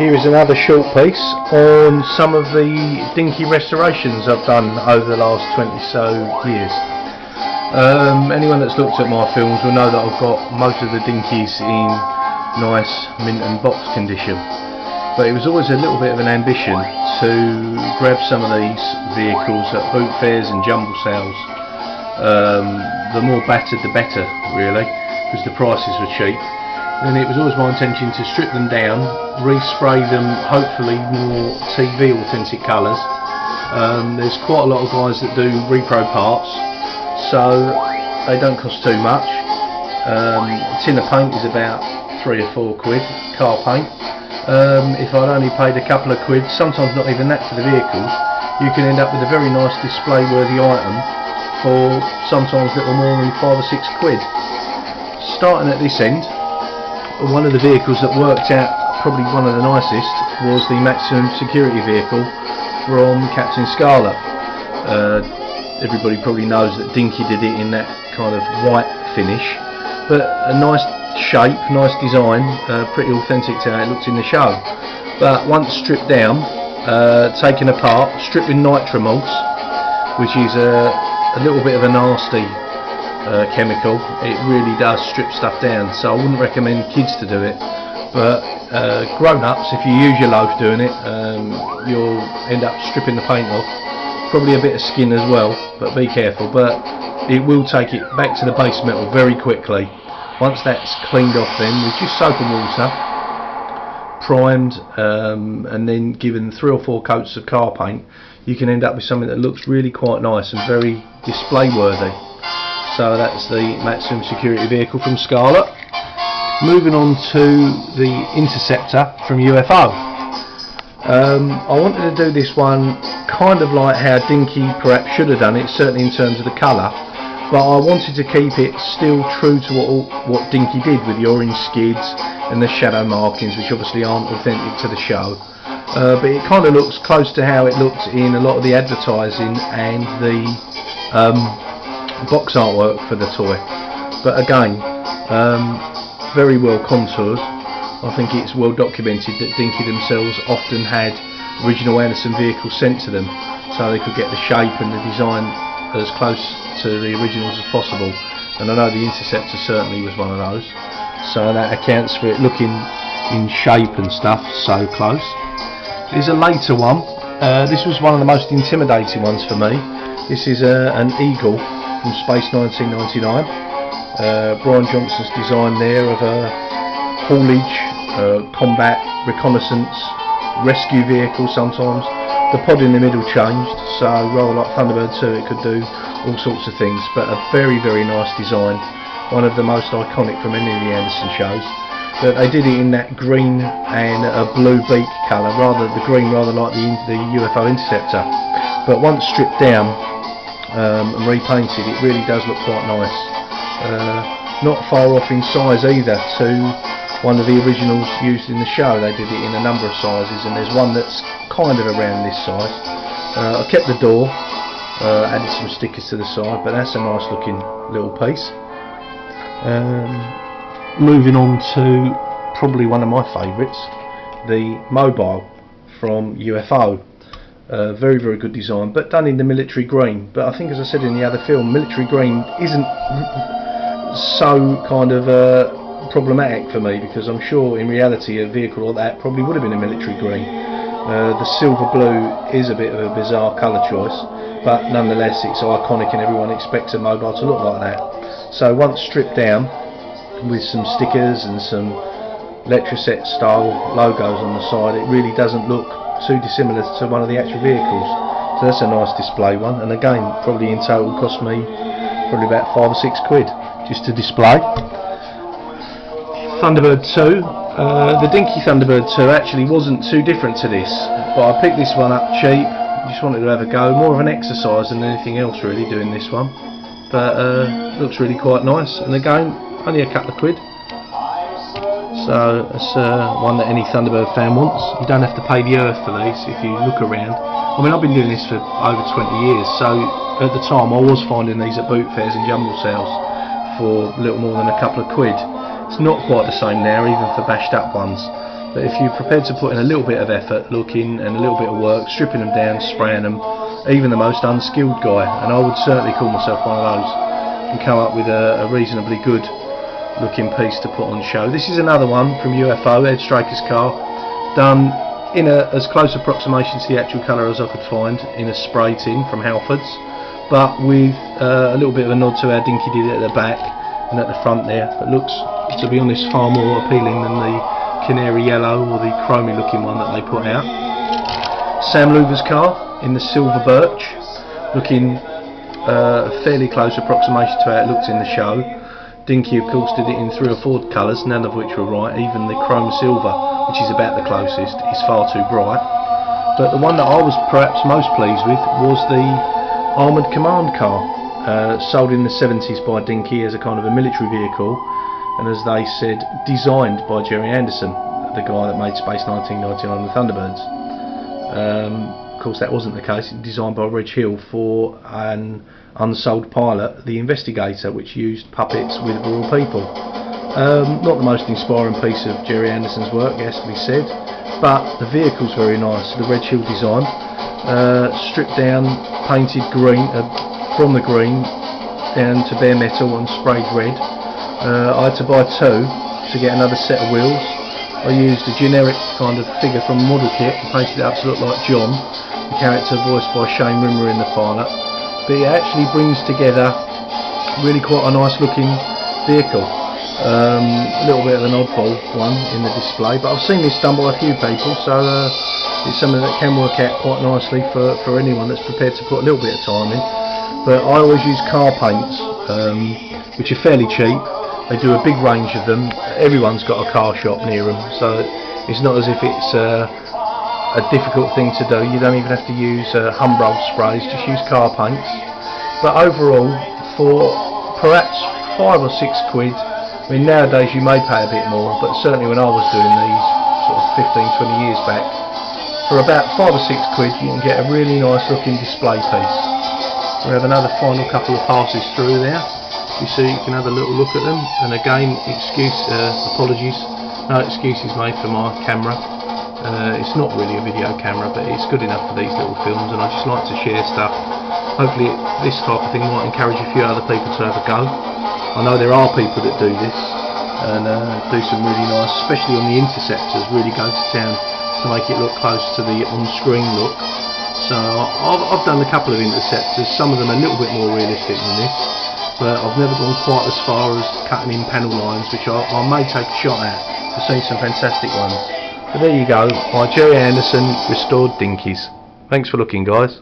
here is another short piece on some of the Dinky restorations I've done over the last 20 so years. Anyone that's looked at my films will know that I've got most of the Dinkies in nice mint and box condition, but it was always a little bit of an ambition to grab some of these vehicles at boot fairs and jumble sales. The more battered the better, really, because the prices were cheap. And it was always my intention to strip them down, respray them hopefully more TV authentic colours. There's quite a lot of guys that do repro parts, so they don't cost too much. A tin of paint is about £3 or £4, car paint. If I'd only paid a couple of quid, sometimes not even that for the vehicles, you can end up with a very nice display worthy item for sometimes little more than £5 or £6. Starting at this end, one of the vehicles that worked out probably one of the nicest was the maximum security vehicle from Captain Scarlet. Everybody probably knows that Dinky did it in that kind of white finish, but a nice shape, nice design, pretty authentic to how it looked in the show. But once stripped down, taken apart, stripped with nitramulse, which is a little bit of a nasty chemical, it really does strip stuff down, so I wouldn't recommend kids to do it, but grown-ups, if you use your loaf doing it, you'll end up stripping the paint off, probably a bit of skin as well, but be careful. But it will take it back to the base metal very quickly. Once that's cleaned off then with just soap and water, primed, and then given 3 or 4 coats of car paint, you can end up with something that looks really quite nice and very display worthy. So that's the maximum security vehicle from Scarlet. Moving on to the Interceptor from UFO. I wanted to do this one kind of like how Dinky perhaps should have done it, certainly in terms of the colour, but I wanted to keep it still true to what Dinky did with the orange skids and the shadow markings, which obviously aren't authentic to the show. But it kind of looks close to how it looked in a lot of the advertising and the box artwork for the toy, but again, very well contoured. I think it's well documented that Dinky themselves often had original Anderson vehicles sent to them so they could get the shape and the design as close to the originals as possible, and I know the Interceptor certainly was one of those, so that accounts for it looking in shape and stuff so close. Here's a later one. This was one of the most intimidating ones for me. This is an Eagle from Space 1999. Brian Johnson's design there of a haulage, combat, reconnaissance, rescue vehicle sometimes. The pod in the middle changed, so rather like Thunderbird 2 it could do all sorts of things, but a very, very nice design. One of the most iconic from any of the Anderson shows. But they did it in that green and a blue beak colour, the green rather like the UFO Interceptor. But once stripped down and repainted, it really does look quite nice. Not far off in size either to one of the originals used in the show. They did it in a number of sizes, and there's one that's kind of around this size. I kept the door, added some stickers to the side, but that's a nice looking little piece. Moving on to probably one of my favourites, the Mobile from UFO. Very, very good design, but done in the military green. But I think, as I said in the other film, military green isn't so kind of problematic for me, because I'm sure in reality a vehicle like that probably would have been a military green. The silver blue is a bit of a bizarre colour choice, but nonetheless it's iconic and everyone expects a Mobile to look like that. So once stripped down with some stickers and some Letraset style logos on the side, it really doesn't look too dissimilar to one of the actual vehicles. So that's a nice display one, and again probably in total cost me probably about £5 or £6 just to display. Thunderbird 2. The Dinky Thunderbird 2 actually wasn't too different to this, but I picked this one up cheap, just wanted to have a go, more of an exercise than anything else really doing this one, but looks really quite nice, and again only a couple of quid, so it's one that any Thunderbird fan wants. You don't have to pay the earth for these if you look around. I mean, I've been doing this for over 20 years, so at the time I was finding these at boot fairs and jumble sales for little more than a couple of quid. It's not quite the same now, even for bashed up ones, But if you're prepared to put in a little bit of effort, looking, and a little bit of work, stripping them down, spraying them, even the most unskilled guy, and I would certainly call myself one of those, can come up with a reasonably good looking piece to put on show. This is another one from UFO, Ed Straker's car, done in as close approximation to the actual colour as I could find in a spray tin from Halfords, but with a little bit of a nod to how Dinky did it at the back and at the front there. But looks, to be honest, far more appealing than the canary yellow or the chromy looking one that they put out. Sam Luger's car in the silver birch, looking a fairly close approximation to how it looked in the show. Dinky of course did it in 3 or 4 colours, none of which were right. Even the chrome silver, which is about the closest, is far too bright. But the one that I was perhaps most pleased with was the Armoured Command car, sold in the 70s by Dinky as a kind of a military vehicle, and as they said, designed by Gerry Anderson, the guy that made Space 1999 and the Thunderbirds. Of course that wasn't the case. Designed by Reg Hill for an unsold pilot, the Investigator, which used puppets with real people. Not the most inspiring piece of Gerry Anderson's work, it has to be said, but the vehicle's very nice. The Reg Hill design, stripped down, painted green, from the green down to bare metal and sprayed red. I had to buy 2 to get another set of wheels. I used a generic kind of figure from a model kit and painted it up to look like John, the character voiced by Shane Rimmer in the pilot. But it actually brings together really quite a nice looking vehicle. A little bit of an oddball one in the display, but I've seen this done by a few people, so it's something that can work out quite nicely for anyone that's prepared to put a little bit of time in. But I always use car paints, which are fairly cheap. They do a big range of them. Everyone's got a car shop near them, so it's not as if it's a difficult thing to do. You don't even have to use Humbrol sprays, just use car paints. But overall, for perhaps 5 or 6 quid, I mean nowadays you may pay a bit more, but certainly when I was doing these sort of 15-20 years back, for about 5 or 6 quid you can get a really nice looking display piece. We have another final couple of passes through there. You see, you can have a little look at them, and again, apologies, no excuses made for my camera. It's not really a video camera, but it's good enough for these little films, and I just like to share stuff. Hopefully this type of thing might encourage a few other people to have a go. I know there are people that do this and do some really nice, especially on the interceptors, really go to town to make it look close to the on-screen look. So I've done a couple of interceptors, some of them a little bit more realistic than this, but I've never gone quite as far as cutting in panel lines, which I may take a shot at. I've seen some fantastic ones. But there you go, my Gerry Anderson restored Dinkies. Thanks for looking, guys.